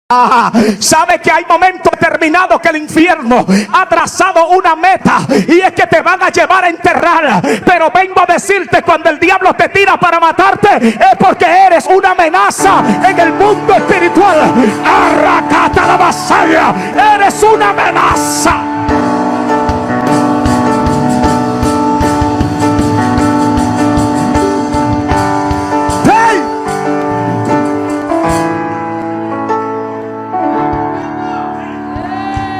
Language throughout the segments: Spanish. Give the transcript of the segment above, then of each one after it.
Sabe que hay momentos determinados que el infierno ha trazado una meta y es que te van a llevar a enterrar. Pero vengo a decirte, cuando el diablo te tira para matarte, es porque eres una amenaza en el mundo espiritual. Arracata la vasalla, eres una amenaza.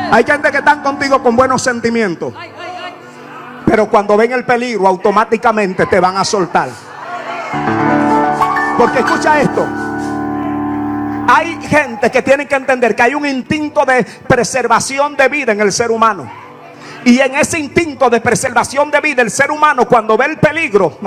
Hay gente que están contigo con buenos sentimientos, pero cuando ven el peligro automáticamente te van a soltar. Porque escucha esto, hay gente que tiene que entender que hay un instinto de preservación de vida en el ser humano. Y en ese instinto de preservación de vida, el ser humano, cuando ve el peligro,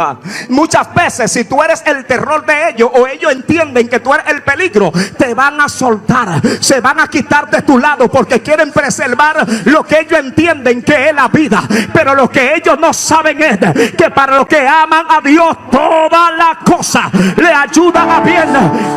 muchas veces, si tú eres el terror de ellos, o ellos entienden que tú eres el peligro, te van a soltar, se van a quitar de tu lado, porque quieren preservar lo que ellos entienden que es la vida. Pero lo que ellos no saben es que para los que aman a Dios, toda la cosa le ayuda a bien.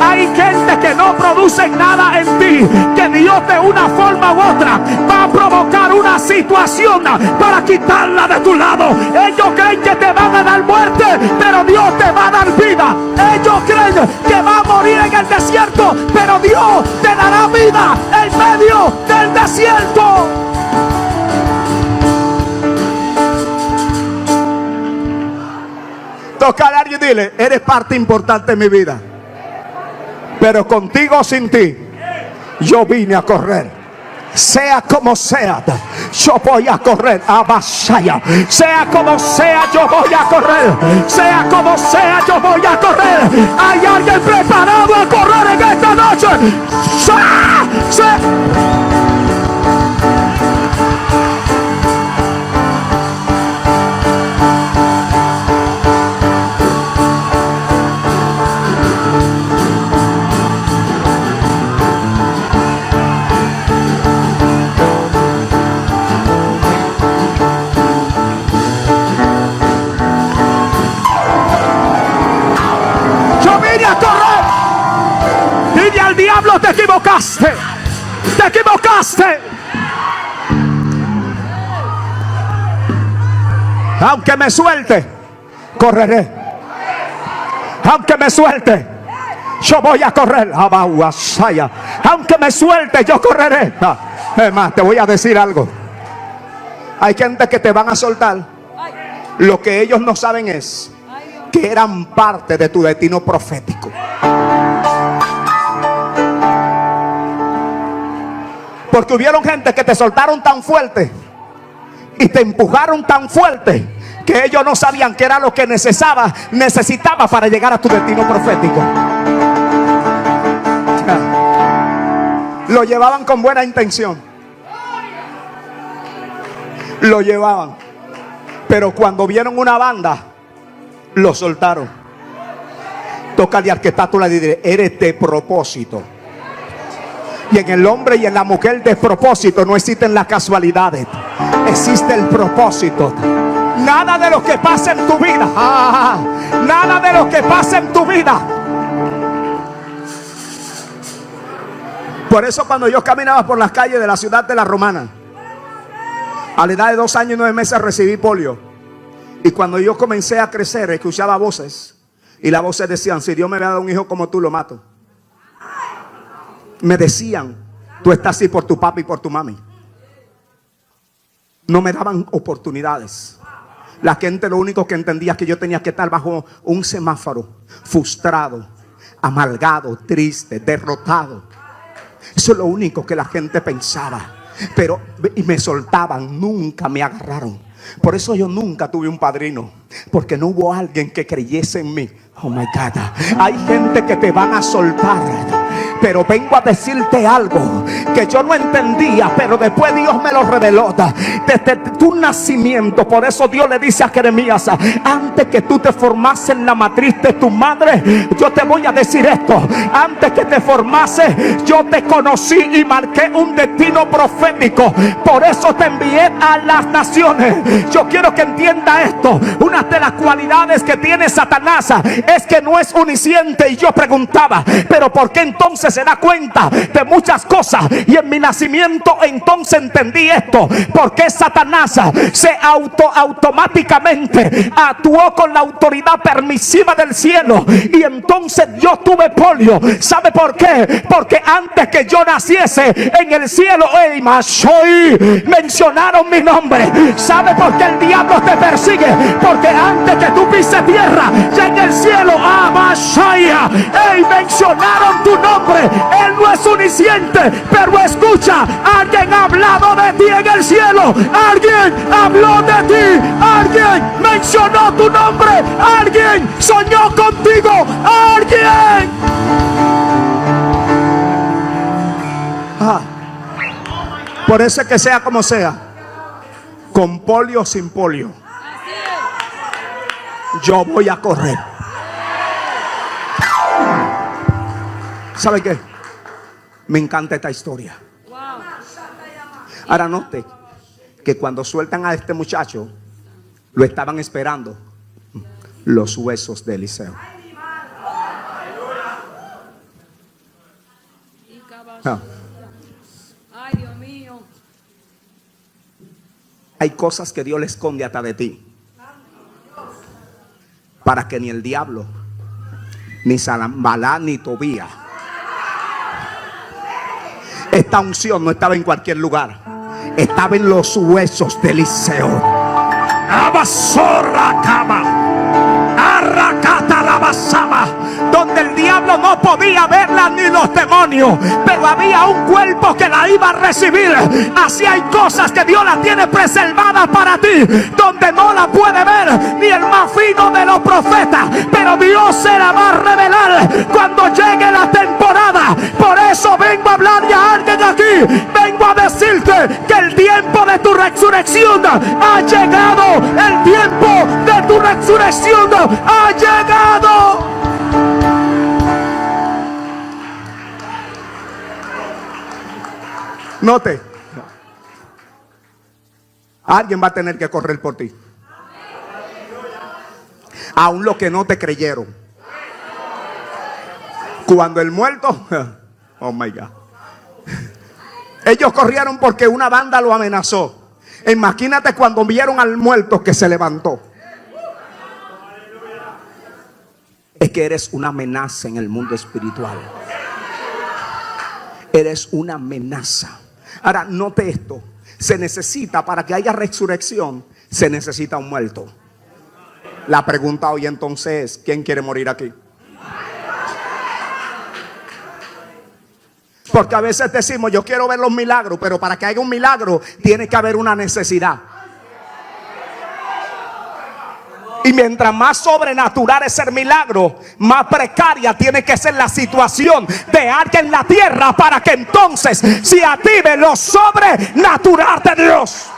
Hay gente que no produce nada en ti, que Dios de una forma u otra va a provocar una situación para quitarla de tu lado. Ellos creen que te van a dar muerte, pero Dios te va a dar vida. Ellos creen que va a morir en el desierto, pero Dios te dará vida en medio del desierto. Toca a alguien y dile: eres parte importante de mi vida, pero contigo o sin ti, yo vine a correr. Sea como sea, yo voy a correr a Basaya. Sea como sea, yo voy a correr. Sea como sea, yo voy a correr. Hay alguien preparado a correr en esta noche. Diablo, te equivocaste, te equivocaste. Aunque me suelte, correré. Aunque me suelte, yo voy a correr. Aunque me suelte, yo correré. Es más, te voy a decir algo. Hay gente que te van a soltar. Lo que ellos no saben es que eran parte de tu destino profético. Porque hubieron gente que te soltaron tan fuerte y te empujaron tan fuerte que ellos no sabían que era lo que necesitaba para llegar a tu destino profético. Lo llevaban con buena intención. Lo llevaban. Pero cuando vieron una banda, lo soltaron. Tócale al que está a tu lado y dile: eres de propósito. Y en el hombre y en la mujer de propósito no existen las casualidades, existe el propósito. Nada de lo que pasa en tu vida, nada de lo que pasa en tu vida. Por eso cuando yo caminaba por las calles de la ciudad de La Romana, a la edad de 2 años y 9 meses recibí polio. Y cuando yo comencé a crecer, escuchaba voces, y las voces decían: si Dios me había dado un hijo como tú, lo mato. Me decían: tú estás así por tu papi y por tu mami. No me daban oportunidades. La gente lo único que entendía es que yo tenía que estar bajo un semáforo, frustrado, amargado, triste, derrotado. Eso es lo único que la gente pensaba. Pero y me soltaban, nunca me agarraron. Por eso yo nunca tuve un padrino, porque no hubo alguien que creyese en mí. Oh my God. Hay gente que te van a soltar, pero vengo a decirte algo que yo no entendía, pero después Dios me lo reveló. Desde tu nacimiento, por eso Dios le dice a Jeremías: antes que tú te formases en la matriz de tu madre, yo te voy a decir esto. Antes que te formase, yo te conocí y marqué un destino profético. Por eso te envié a las naciones. Yo quiero que entienda esto. Una de las cualidades que tiene Satanás es que no es omnisciente. Y yo preguntaba: pero ¿por qué entonces se da cuenta de muchas cosas. Y en mi nacimiento entonces entendí esto, porque Satanás se automáticamente actuó con la autoridad permisiva del cielo, y entonces yo tuve polio. ¿Sabe por qué? Porque antes que yo naciese en el cielo, mencionaron mi nombre. ¿Sabe por qué el diablo te persigue? Porque antes que tú pises tierra, ya en el cielo, mencionaron tu nombre. Él no es suficiente, pero escucha, alguien ha hablado de ti en el cielo, alguien habló de ti, alguien mencionó tu nombre, alguien soñó contigo, alguien. Por eso es que sea como sea, con polio o sin polio, yo voy a correr. ¿Sabe qué? Me encanta esta historia. Ahora note que cuando sueltan a este muchacho, lo estaban esperando los huesos de Eliseo. Ay, Dios mío. Hay cosas que Dios le esconde hasta de ti, para que ni el diablo, ni Sanballat, ni Tobías. Esta unción no estaba en cualquier lugar, estaba en los huesos de Eliseo. Abasora cama, arracata la basama, donde el diablo no podía verla ni los demonios, pero había un cuerpo que la iba a recibir. Así hay cosas que Dios las tiene preservadas para ti, donde no la puede ver ni el más fino de los profetas, pero Dios se la va a revelar cuando llegue la temporada. Por eso vengo a hablarle a alguien aquí, vengo a decirte que el tiempo de tu resurrección ha llegado. El tiempo de tu resurrección ha llegado. Note, alguien va a tener que correr por ti, aún los que no te creyeron. Cuando el muerto, oh my God, ellos corrieron porque una banda lo amenazó. Imagínate cuando vieron al muerto que se levantó. Es que eres una amenaza en el mundo espiritual. Eres una amenaza. Ahora, note esto. Se necesita, para que haya resurrección, se necesita un muerto. La pregunta hoy entonces es, ¿quién quiere morir aquí? Porque a veces decimos, yo quiero ver los milagros, pero para que haya un milagro tiene que haber una necesidad. Y mientras más sobrenatural es el milagro, más precaria tiene que ser la situación de alguien en la tierra, para que entonces se active lo sobrenatural de Dios.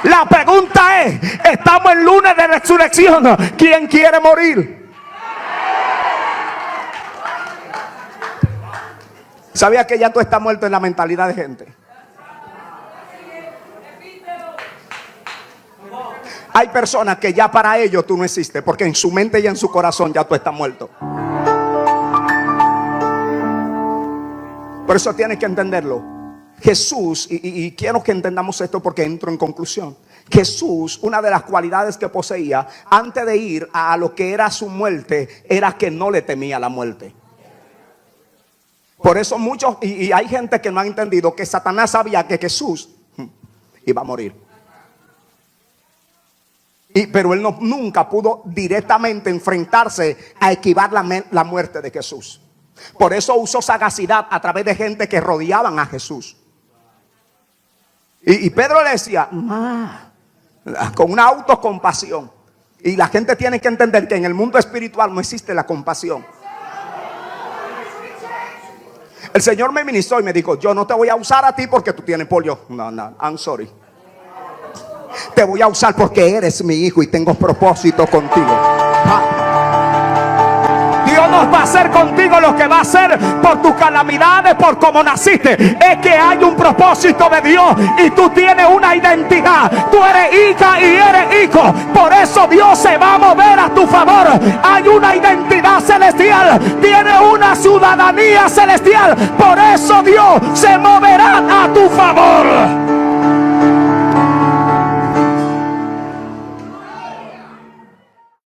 La pregunta es, estamos en lunes de resurrección, ¿quién quiere morir? ¿Sabía que ya tú estás muerto en la mentalidad de gente? Hay personas que ya para ellos tú no existes, porque en su mente y en su corazón ya tú estás muerto. Por eso tienes que entenderlo. Jesús, y quiero que entendamos esto porque entro en conclusión. Jesús, una de las cualidades que poseía antes de ir a lo que era su muerte, era que no le temía la muerte. Por eso muchos, y hay gente que no ha entendido que Satanás sabía que Jesús iba a morir. Pero él nunca pudo directamente enfrentarse a esquivar la muerte de Jesús. Por eso usó sagacidad a través de gente que rodeaban a Jesús. Y Pedro le decía, con una autocompasión. Y la gente tiene que entender que en el mundo espiritual no existe la compasión. El Señor me ministró y me dijo, yo no te voy a usar a ti porque tú tienes polio. No, I'm sorry. Te voy a usar porque eres mi hijo y tengo propósito contigo. Dios no va a hacer contigo lo que va a hacer por tus calamidades, por cómo naciste. Es que hay un propósito de Dios y tú tienes una identidad. Tú eres hija y eres hijo. Por eso Dios se va a mover a tu favor. Hay una identidad celestial. Tiene una ciudadanía celestial. Por eso Dios se moverá a